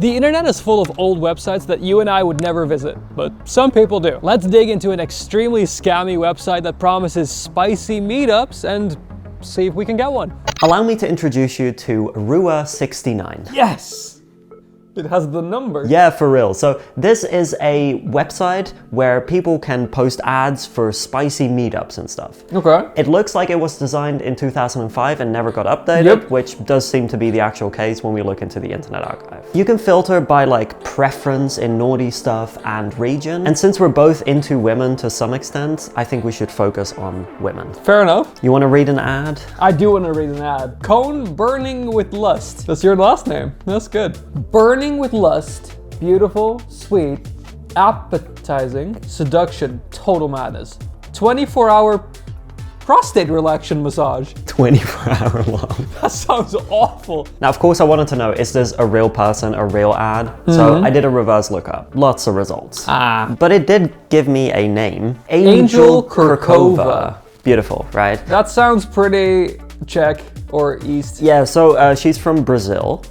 The internet is full of old websites that you and I would never visit, but some people do. Let's dig into an extremely scammy website that promises spicy meetups and see if we can get one. Allow me to introduce you to Rua69. Yes! It has the number. Yeah, for real. So this is a website where people can post ads for spicy meetups and stuff. Okay. It looks like it was designed in 2005 and never got updated, Yep. which does seem to be the actual case when we look into the Internet Archive. You can filter by like preference in naughty stuff and region. And since we're both into women to some extent, I think we should focus on women. Fair enough. You want to read an ad? I do want to read an ad. Cone burning with lust. That's your last name. That's good. Burning with lust, beautiful, sweet, appetizing, seduction, total madness. 24-hour prostate relaxation massage. 24-hour long. That sounds awful. Now, of course, I wanted to know, is this a real person, a real ad? So I did a reverse lookup. Lots of results. But it did give me a name. Angel Kurkova. Beautiful, right? That sounds pretty Czech or East. Yeah, so she's from Brazil.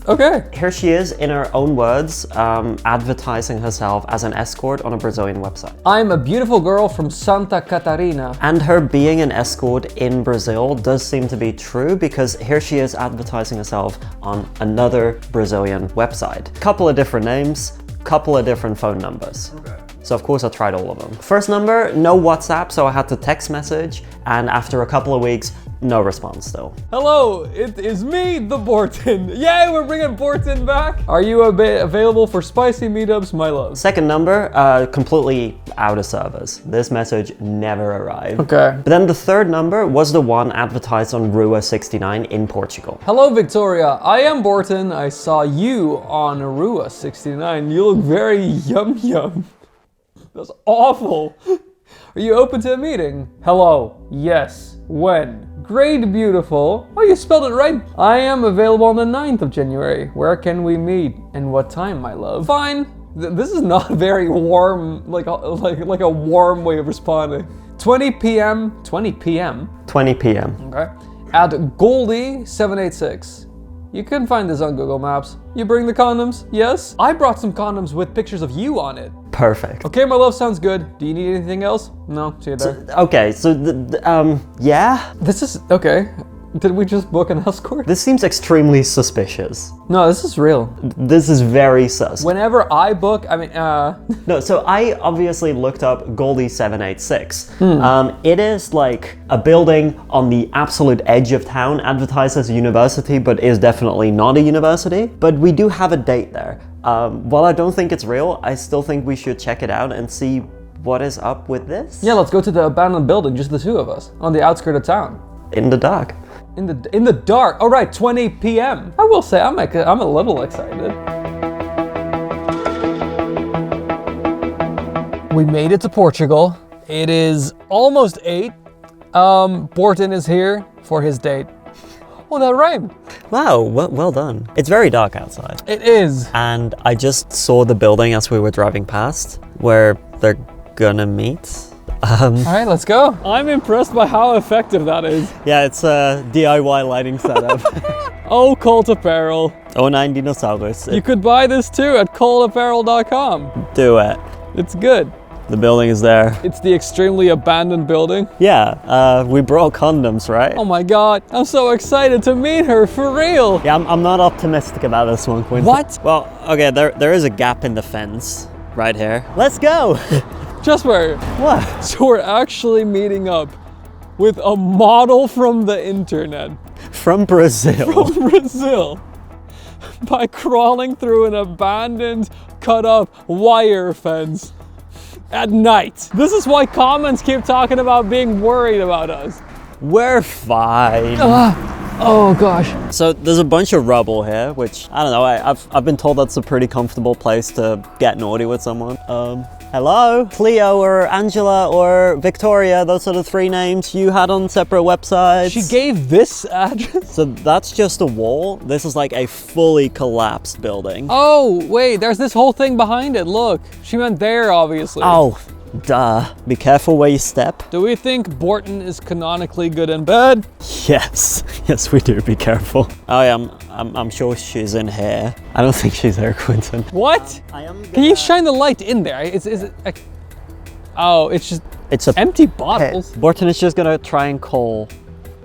Okay. Here she is, in her own words, advertising herself as an escort on a Brazilian website. I'm a beautiful girl from Santa Catarina. And her being an escort in Brazil does seem to be true, because here she is advertising herself on another Brazilian website. Couple of different names, couple of different phone numbers. Okay. So of course I tried all of them. First number, no WhatsApp, so I had to text message, and after a couple of weeks, no response still. Hello, it is me, the Borton. Yay, we're bringing Borton back. Are you available for spicy meetups, my love? Second number, completely out of service. This message never arrived. Okay. But then the third number was the one advertised on Rua69 in Portugal. Hello, Victoria. I am Borton. I saw you on Rua69. You look very yum yum. That's awful. Are you open to a meeting? Hello. Yes. When? Great, beautiful. Oh, you spelled it right. I am available on the 9th of January. Where can we meet? And what time, my love? Fine. This is not very warm, like a warm way of responding. 20 p.m. 20 p.m. 20 p.m. Okay. At Goldie786. You can find this on Google Maps. You bring the condoms? Yes? I brought some condoms with pictures of you on it. Perfect. Okay, my love, sounds good. Do you need anything else? No, see you there. Okay, so yeah? This is, okay. Did we just book an escort? This seems extremely suspicious. No, this is real. This is very sus. Whenever I book, I mean, No, so I obviously looked up Goldie786. It is like a building on the absolute edge of town, advertised as a university, but is definitely not a university. But we do have a date there. While I don't think it's real, I still think we should check it out and see what is up with this. Yeah, let's go to the abandoned building, just the two of us, on the outskirts of town. In the dark. In the dark. All right, 20 p.m. I will say I'm a little excited. We made it to Portugal. It is almost 8. Borton is here for his date. Oh, that rhymed. Wow, well done. It's very dark outside. It is. And I just saw the building as we were driving past where they're gonna meet. All right, let's go. I'm impressed by how effective that is. Yeah, it's a DIY lighting setup. Oh, Cult Apparel. Oh, 9 dinosaurs. You could buy this too at cultapparel.com. Do it. It's good. The building is there. It's the extremely abandoned building. Yeah, we brought condoms, right? Oh my god, I'm so excited to meet her, for real. Yeah, I'm not optimistic about this one, Quinten. What? Well, okay, there is a gap in the fence right here. Let's go! Jasper. What? So we're actually meeting up with a model from the internet. From Brazil. From Brazil. By crawling through an abandoned, cut up wire fence. At night. This is why comments keep talking about being worried about us. We're fine. Oh gosh. So there's a bunch of rubble here, which, I don't know, I've been told that's a pretty comfortable place to get naughty with someone. Hello? Cleo or Angela or Victoria, those are the 3 names you had on separate websites. She gave this address? So that's just a wall. This is like a fully collapsed building. Oh, wait, there's this whole thing behind it, look. She meant there, obviously. Oh, Duh. Be careful where you step. Do we think Borton is canonically good in bed? Yes. Yes, we do. Be careful. I'm sure she's in here. I don't think she's here, Quinten. What? I am. Can you shine the light in there? Is it like... Oh, it's just It's a empty bottles. Borton is just gonna try and call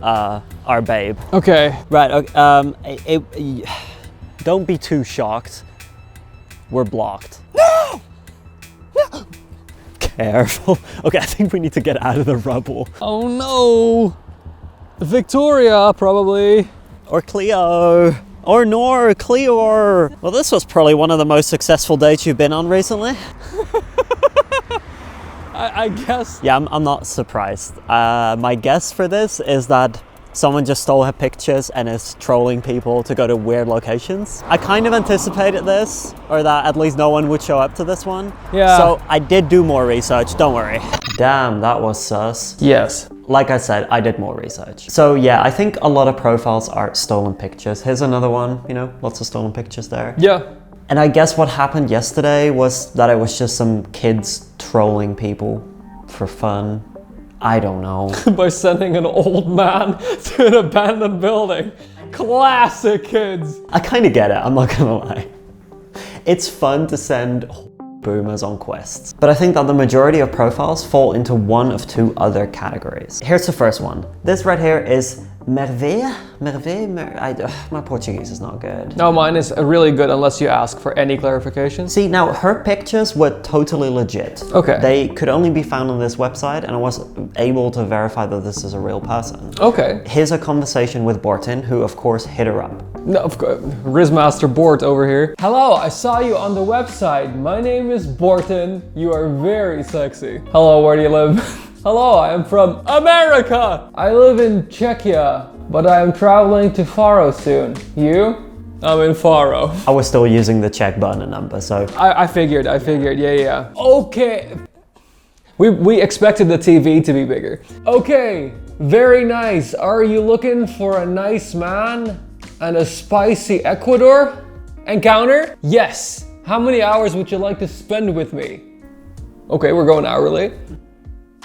our babe. Okay. Right. Okay. Don't be too shocked. We're blocked. No! No! Careful. Okay, I think we need to get out of the rubble. Oh no! Victoria, probably. Or Cleo. Or Nor, Cleo. Well, this was probably one of the most successful dates you've been on recently. I guess. Yeah, I'm not surprised. My guess for this is that someone just stole her pictures and is trolling people to go to weird locations. I kind of anticipated this, or that at least no one would show up to this one. Yeah. So I did do more research, don't worry. Damn, that was sus. Yes. Like I said, I did more research. So yeah, I think a lot of profiles are stolen pictures. Here's another one, you know, lots of stolen pictures there. Yeah. And I guess what happened yesterday was that it was just some kids trolling people for fun. I don't know. By sending an old man to an abandoned building. Classic kids. I kind of get it, I'm not gonna lie. It's fun to send boomers on quests. But I think that the majority of profiles fall into one of two other categories. Here's the first one. This right here is Merveille? My Portuguese is not good. No, mine is really good unless you ask for any clarification. See, now her pictures were totally legit. Okay. They could only be found on this website and I was able to verify that this is a real person. Okay. Here's a conversation with Borton, who of course hit her up. No, of course. Rizmaster Bort over here. Hello, I saw you on the website. My name is Borton. You are very sexy. Hello, where do you live? Hello, I am from America. I live in Czechia, but I am traveling to Faro soon. You? I'm in Faro. I was still using the Czech burner number, so. I figured, yeah. Okay. We expected the TV to be bigger. Okay, very nice. Are you looking for a nice man and a spicy Ecuador encounter? Yes. How many hours would you like to spend with me? Okay, we're going hourly.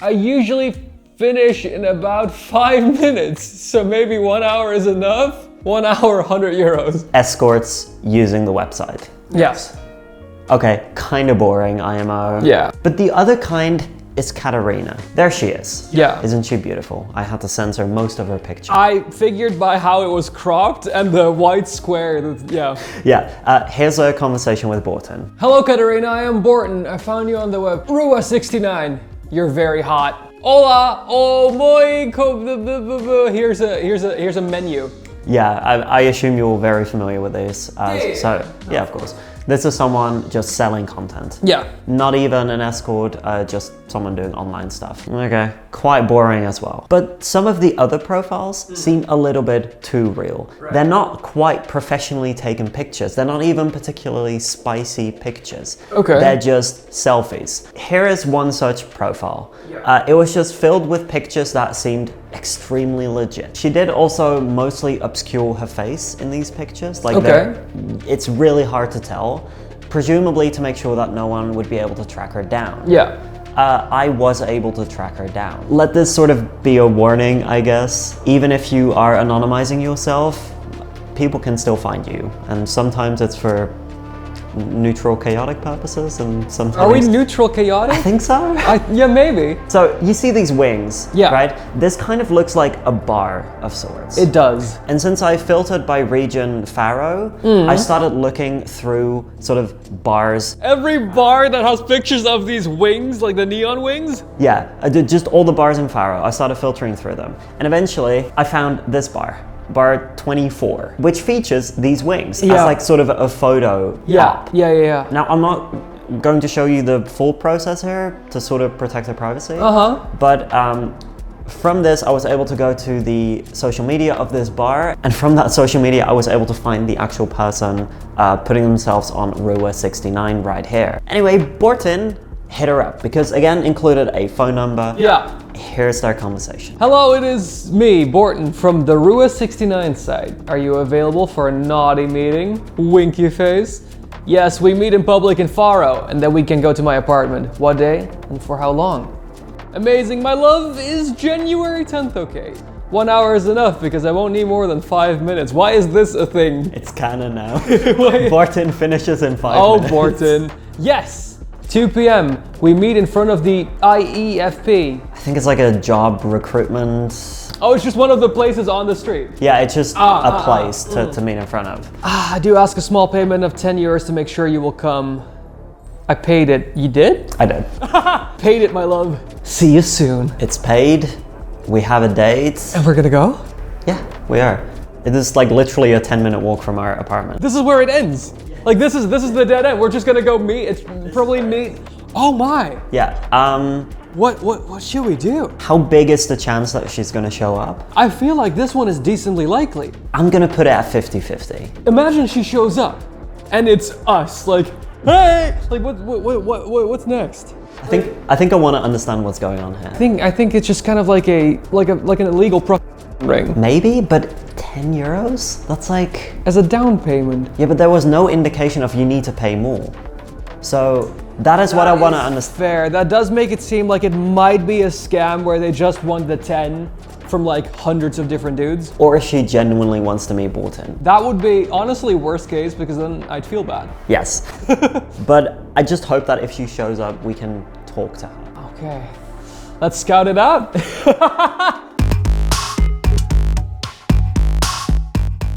I usually finish in about 5 minutes, so maybe 1 hour is enough? 1 hour, 100 euros. Escorts using the website. Yes. Okay, kind of boring, IMO. Yeah. But the other kind is Katarina. There she is. Yeah. Isn't she beautiful? I had to censor most of her pictures. I figured by how it was cropped and the white square, yeah. Yeah, here's a conversation with Borton. Hello, Katarina, I am Borton. I found you on the web. Rua 69. You're very hot. Hola, oh muy, here's a menu. Yeah, I assume you're very familiar with these. So, yeah, of course. This is someone just selling content. Yeah. Not even an escort, just someone doing online stuff. Okay, quite boring as well. But some of the other profiles seem a little bit too real. Right. They're not quite professionally taken pictures. They're not even particularly spicy pictures. Okay. They're just selfies. Here is one such profile. Yeah. It was just filled with pictures that seemed extremely legit. She did also mostly obscure her face in these pictures. Like, it's really hard to tell, presumably to make sure that no one would be able to track her down. Yeah. I was able to track her down. Let this sort of be a warning, I guess. Even if you are anonymizing yourself, people can still find you. And sometimes it's for neutral chaotic purposes, and sometimes... Are we neutral chaotic? I think so. Yeah, maybe. So you see these wings, yeah, right? This kind of looks like a bar of sorts. It does. And since I filtered by region Faro, I started looking through sort of bars. Every bar that has pictures of these wings, like the neon wings? Yeah, I did just all the bars in Faro. I started filtering through them. And eventually I found this bar. Bar 24, which features these wings as like sort of a photo op. Yeah. Now, I'm not going to show you the full process here to sort of protect their privacy. But from this, I was able to go to the social media of this bar, and from that social media, I was able to find the actual person putting themselves on Rua 69 right here. Anyway, Borton hit her up because, again, included a phone number. Yeah. Here's their conversation. Hello, it is me, Borton, from the Rua 69 site. Are you available for a naughty meeting? Winky face. Yes, we meet in public in Faro, and then we can go to my apartment. What day and for how long? Amazing, my love is January 10th, okay. 1 hour is enough because I won't need more than 5 minutes. Why is this a thing? It's canon now. Borton finishes in 5 minutes. Oh, Borton. Yes! 2 p.m. We meet in front of the IEFP. I think it's like a job recruitment. Oh, it's just one of the places on the street. Yeah, it's just a place to meet in front of. I do ask a small payment of 10 euros to make sure you will come. I paid it. You did? I did. Paid it, my love. See you soon. It's paid. We have a date. And we're gonna go? Yeah, we are. It is like literally a 10-minute walk from our apartment. This is where it ends. Like this is the dead end. We're just gonna go meet. It's probably meet. Oh my. Yeah. What should we do? How big is the chance that she's gonna show up? I feel like this one is decently likely. I'm gonna put it at 50-50. Imagine she shows up, and it's us. Like, hey, like what's next? I think I want to understand what's going on here. I think it's just kind of like an illegal ring. Maybe, but 10 euros? That's like... As a down payment. Yeah, but there was no indication of you need to pay more. So that is what I want to understand. Fair. That does make it seem like it might be a scam where they just want the 10 from like hundreds of different dudes. Or if she genuinely wants to meet Borton. That would be honestly worst case because then I'd feel bad. Yes. But I just hope that if she shows up, we can talk to her. Okay. Let's scout it out.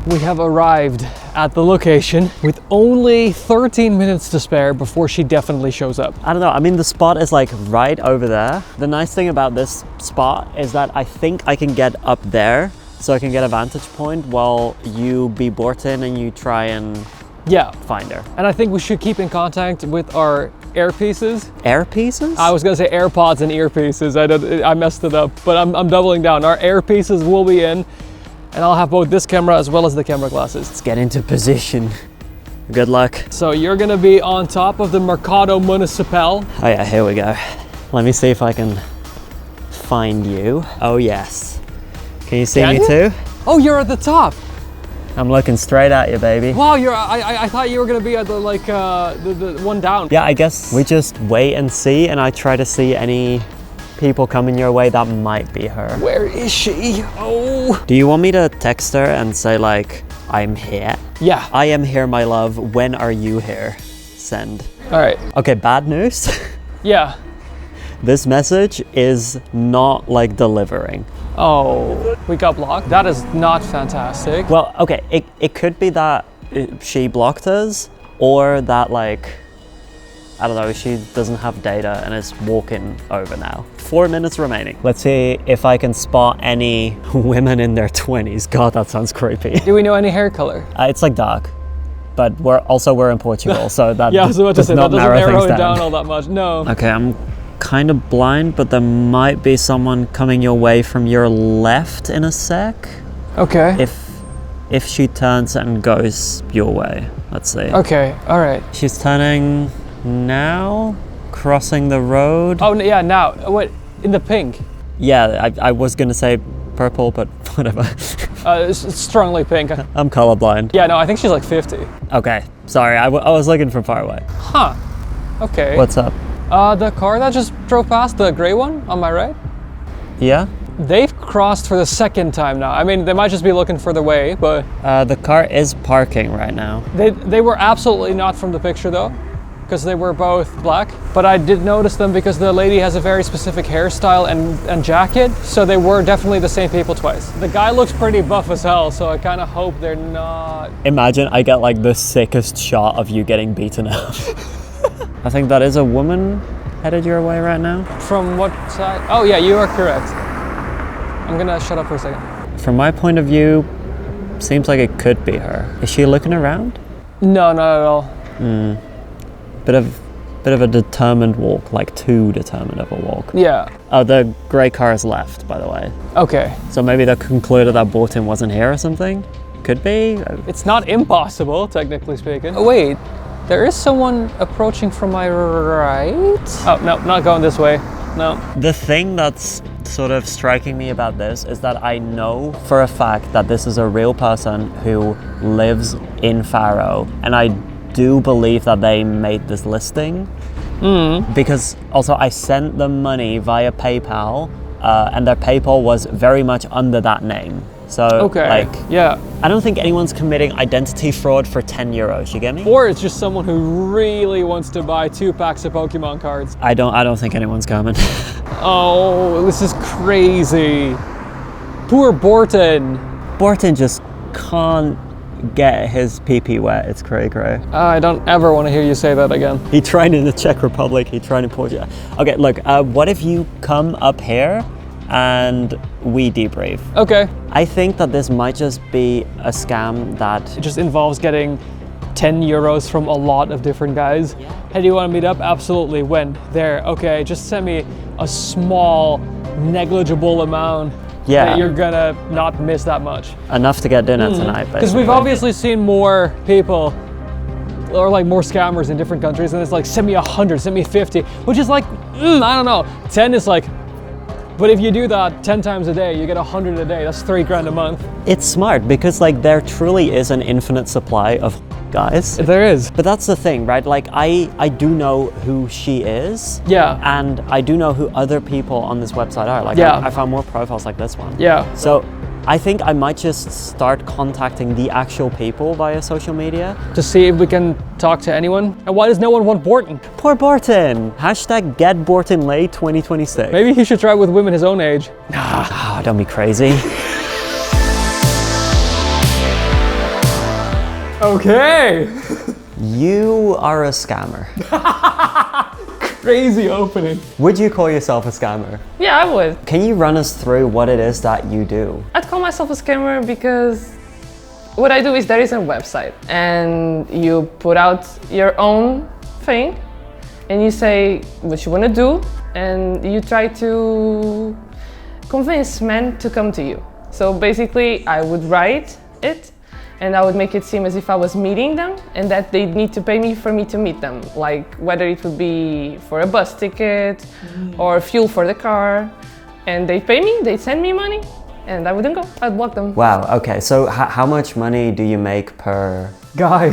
We have arrived at the location with only 13 minutes to spare before she definitely shows up. I don't know, I mean the spot is like right over there. The nice thing about this spot is that I think I can get up there so I can get a vantage point while you be Borton and you try and find her. And I think we should keep in contact with our earpieces. Earpieces? I was gonna say AirPods and earpieces. I messed it up, but I'm doubling down. Our earpieces will be in. And I'll have both this camera as well as the camera glasses. Let's get into position. Good luck. So you're gonna be on top of the Mercado Municipal. Oh yeah, here we go. Let me see if I can find you. Oh yes. Can you see me too? Oh, you're at the top. I'm looking straight at you, baby. Wow, I thought you were gonna be at the the one down. Yeah, I guess we just wait and see, and I try to see any people coming your way that might be her. Where is she? Oh. Do you want me to text her and say like, I'm here? Yeah. I am here, my love. When are you here? Send. All right. Okay, bad news. Yeah. This message is not like delivering. Oh, we got blocked? That is not fantastic. Well, okay, it could be that she blocked us or that like, I don't know, she doesn't have data and is walking over now. 4 minutes remaining. Let's see if I can spot any women in their 20s. God, that sounds creepy. Do we know any hair color? It's like dark, but we're in Portugal, so that yeah, I was about to say, that doesn't narrow it down all that much. No. Okay, I'm kind of blind, but there might be someone coming your way from your left in a sec. Okay. If she turns and goes your way, let's see. Okay, all right. She's turning now, crossing the road. Oh yeah, now. What, in the pink? Yeah, I was gonna say purple, but whatever. It's strongly pink. I'm colorblind. Yeah, no, I think she's like 50. Okay, sorry, I was looking from far away. Huh, okay. What's up? The car that just drove past, the gray one on my right? Yeah? They've crossed for the second time now. I mean, they might just be looking for the way, but... The car is parking right now. They were absolutely not from the picture though, because they were both black. But I did notice them because the lady has a very specific hairstyle and jacket, so they were definitely the same people twice. The guy looks pretty buff as hell, so I kind of hope they're not... Imagine I get like the sickest shot of you getting beaten up. I think that is a woman headed your way right now. From what side? Oh yeah, you are correct. I'm gonna shut up for a second. From my point of view, seems like it could be her. Is she looking around? No, not at all. Bit of a determined walk, like too determined of a walk. Yeah. Oh, the grey car is left, by the way. Okay. So maybe they concluded that Borton wasn't here or something? Could be. It's not impossible, technically speaking. Oh wait, there is someone approaching from my right? Oh, no, not going this way. No. The thing that's sort of striking me about this is that I know for a fact that this is a real person who lives in Faro, and I do believe that they made this listing. Because also I sent them money via PayPal, and their PayPal was very much under that name. So like, yeah. I don't think anyone's committing identity fraud for 10 euros, you get me? Or it's just someone who really wants to buy 2 packs of Pokemon cards. I don't think anyone's coming. Oh, this is crazy. Poor Borten. Borten just can't get his pee-pee wet. It's cray-cray. I don't ever want to hear you say that again. He tried in the Czech Republic, he tried in Portugal. Okay, look, what if you come up here and we debrief? Okay. I think that this might just be a scam that... It just involves getting 10 euros from a lot of different guys. Yeah. Hey, do you want to meet up? Absolutely. When? There. Okay, just send me a small, negligible amount. Yeah. That you're gonna not miss that much. Enough to get dinner tonight, basically. Because we've obviously seen more people, or like more scammers in different countries, and it's like, send me 100, send me 50, which is like, I don't know. 10 is like, but if you do that 10 times a day, you get 100 a day. That's 3 grand a month. It's smart because like there truly is an infinite supply of guys. There is. But that's the thing, right? Like I do know who she is. Yeah. And I do know who other people on this website are. Like Yeah. I found more profiles like this one. Yeah. So I think I might just start contacting the actual people via social media. To see if we can talk to anyone. And why does no one want Borten? Poor Borten. Hashtag get Borten late 2026. Maybe he should try with women his own age. Ah, don't be crazy. Okay. You are a scammer. Crazy opening. Would you call yourself a scammer? Yeah, I would. Can you run us through what it is that you do? I'd call myself a scammer because what I do is there is a website and you put out your own thing and you say what you want to do and you try to convince men to come to you. So basically I would write it and I would make it seem as if I was meeting them and that they'd need to pay me for me to meet them. Like whether it would be for a bus ticket or fuel for the car. And they'd pay me, they'd send me money and I wouldn't go, I'd block them. Wow, okay, so how much money do you make per Guy.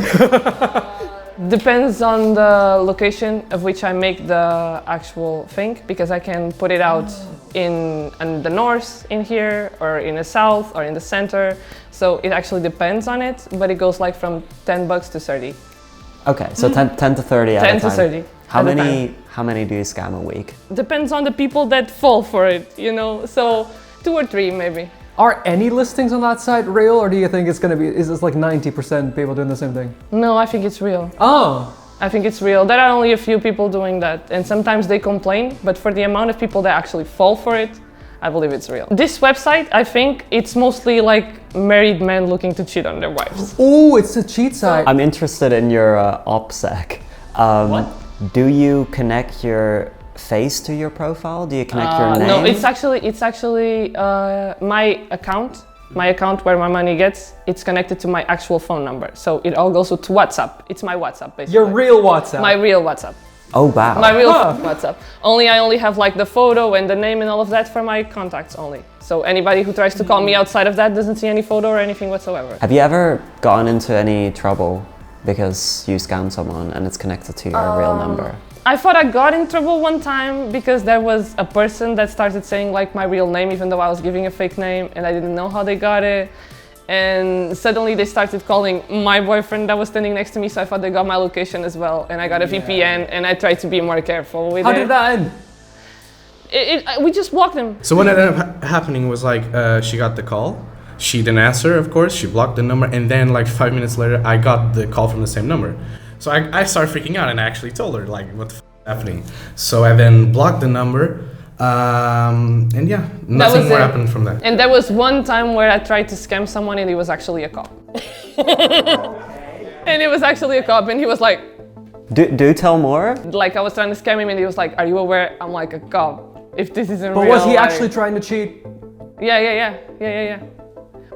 Depends on the location of which I make the actual thing because I can put it out in the north in here or in the south or in the center. So it actually depends on it, but it goes like from 10 bucks to 30. Okay, so 10 to 30 at a time. 10 to 30. How at a many time. how many do you scam a week? Depends on the people that fall for it, you know? So 2 or 3 maybe. Are any listings on that site real, or do you think it's gonna be, is this like 90% people doing the same thing? No, I think it's real. Oh. I think it's real. There are only a few people doing that and sometimes they complain, but for the amount of people that actually fall for it, I believe it's real. This website, I think it's mostly like married men looking to cheat on their wives. Oh, it's a cheat site. I'm interested in your OPSEC. What? Do you connect your face to your profile? Do you connect your name? No, it's actually my account where my money gets, it's connected to my actual phone number. So it all goes to WhatsApp. It's my WhatsApp basically. Your real WhatsApp. My real WhatsApp. Oh wow. My real WhatsApp. I only have like the photo and the name and all of that for my contacts only. So anybody who tries to call me outside of that doesn't see any photo or anything whatsoever. Have you ever gotten into any trouble because you scammed someone and it's connected to your real number? I thought I got in trouble one time because there was a person that started saying like my real name even though I was giving a fake name and I didn't know how they got it. And suddenly they started calling my boyfriend that was standing next to me, so I thought they got my location as well. And I got a VPN and I tried to be more careful with it. How did that end? We just blocked him. So what ended up happening was like she got the call. She didn't answer, of course. She blocked the number, and then like 5 minutes later, I got the call from the same number. So I started freaking out, and I actually told her like, "What the f is happening?" So I then blocked the number, and yeah, nothing more happened from that. And there was one time where I tried to scam someone, and he was actually a cop. And he was actually a cop, and he was like, Do tell more. like I was trying to scam him, and he was like, "Are you aware I'm like a cop? If this isn't real." But was he like... actually trying to cheat? Yeah.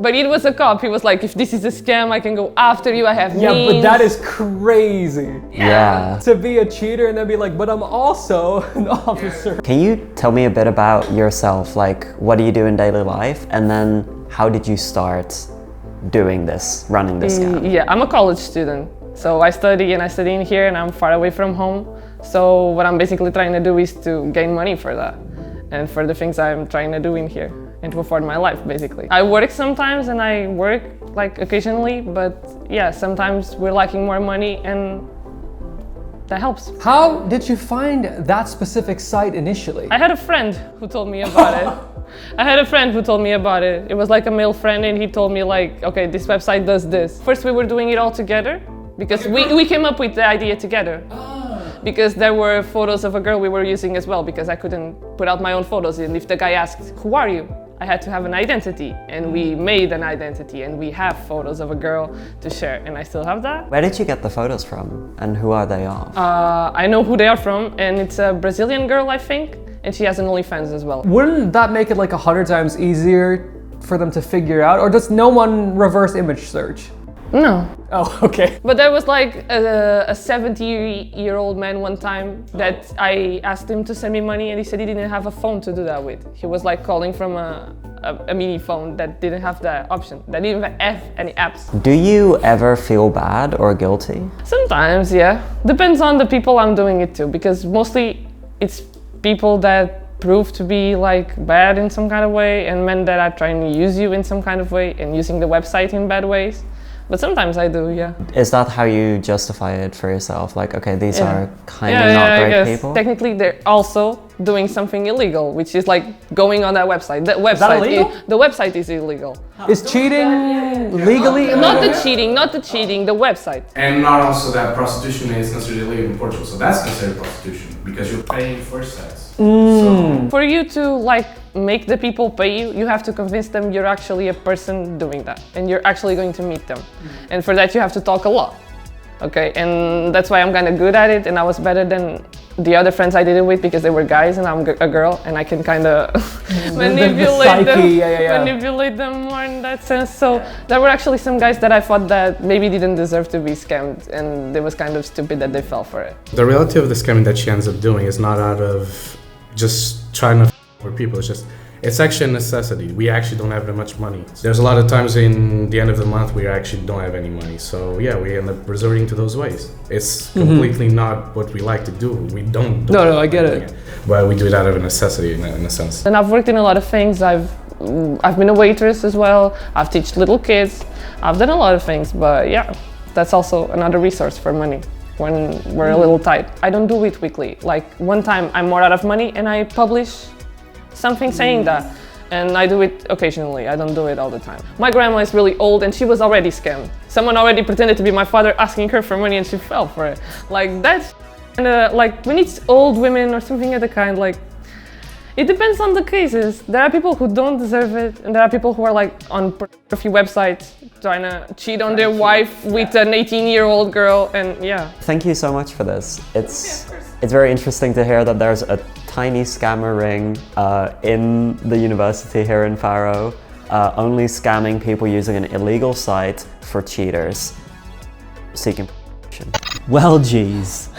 But it was a cop. He was like, if this is a scam, I can go after you. I have Yeah, means. but that is crazy. Yeah. To be a cheater and then be like, but I'm also an officer. Can you tell me a bit about yourself? Like, what do you do in daily life? And then how did you start doing this, running this scam? Yeah, I'm a college student. So I study and I study in here and I'm far away from home. So what I'm basically trying to do is to gain money for that and for the things I'm trying to do in here and to afford my life, basically. I work sometimes and I work like occasionally, but yeah, sometimes we're lacking more money and that helps. How did you find that specific site initially? I had a friend who told me about it. It was like a male friend and he told me like, okay, this website does this. First we were doing it all together because we came up with the idea together. Because there were photos of a girl we were using as well because I couldn't put out my own photos, and if the guy asked, who are you? I had to have an identity, and we made an identity and we have photos of a girl to share, and I still have that. Where did you get the photos from and who are they of? I know who they are from, and it's a Brazilian girl, I think, and she has an OnlyFans as well. Wouldn't that make it like 100 times easier for them to figure out, or does no one reverse image search? No. Oh, okay. But there was like a 70-year-old man one time that I asked him to send me money and he said he didn't have a phone to do that with. He was like calling from a mini phone that didn't have that option, that didn't have any apps. Do you ever feel bad or guilty? Sometimes, yeah. Depends on the people I'm doing it to, because mostly it's people that prove to be like bad in some kind of way and men that are trying to use you in some kind of way and using the website in bad ways. But sometimes I do, yeah. Is that how you justify it for yourself? Like, okay, these are kind of Yeah, not I great guess. people? Technically, they're also doing something illegal, which is like going on that website. The website, illegal? the website is illegal. Is cheating legally? Not the cheating, the website. And not also that prostitution is considered illegal in Portugal, so that's considered prostitution because you're paying for sex. So, For you to like make the people pay you, you have to convince them you're actually a person doing that and you're actually going to meet them. And for that you have to talk a lot. Okay, and that's why I'm kind of good at it, and I was better than the other friends I did it with because they were guys and I'm a girl and I can kind of manipulate them more in that sense. So there were actually some guys that I thought that maybe didn't deserve to be scammed, and it was kind of stupid that they fell for it. the reality of the scamming that she ends up doing is not out of just trying to for people. It's actually a necessity. We actually don't have that much money. There's a lot of times in the end of the month we actually don't have any money. So yeah, we end up resorting to those ways. It's completely not what we like to do. We don't do No, I get it. But we do it out of a necessity in a sense. And I've worked in a lot of things. I've been a waitress as well. I've taught little kids. I've done a lot of things, but yeah, that's also another resource for money when we're a little tight. I don't do it weekly. Like one time I'm more out of money and I publish something saying that, and I do it occasionally. I don't do it all the time. My grandma is really old and she was already scammed. Someone already pretended to be my father asking her for money and she fell for it. Like that's like when it's old women or something of the kind, like it depends on the cases. There are people who don't deserve it, and there are people who are like on pornography websites trying to cheat on their wife with an 18-year-old girl, and yeah. Thank you so much for this. It's very interesting to hear that there's a tiny scammer ring in the university here in Faro, only scamming people using an illegal site for cheaters seeking protection. Well, geez.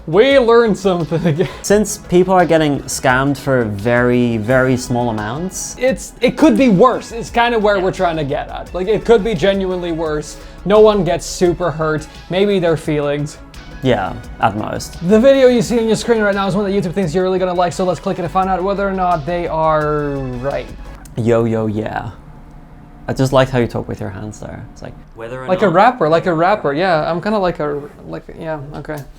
We learned something again. Since people are getting scammed for very, very small amounts, It could be worse. It's kind of where we're trying to get at. Like, it could be genuinely worse. No one gets super hurt. Maybe their feelings. yeah, at most. The video you see on your screen right now is one that YouTube thinks you're really gonna like, so let's click it to find out whether or not they are right. Yo, yeah. I just liked how you talk with your hands there. It's like, whether or Like not... a rapper, yeah. I'm kind of yeah, okay.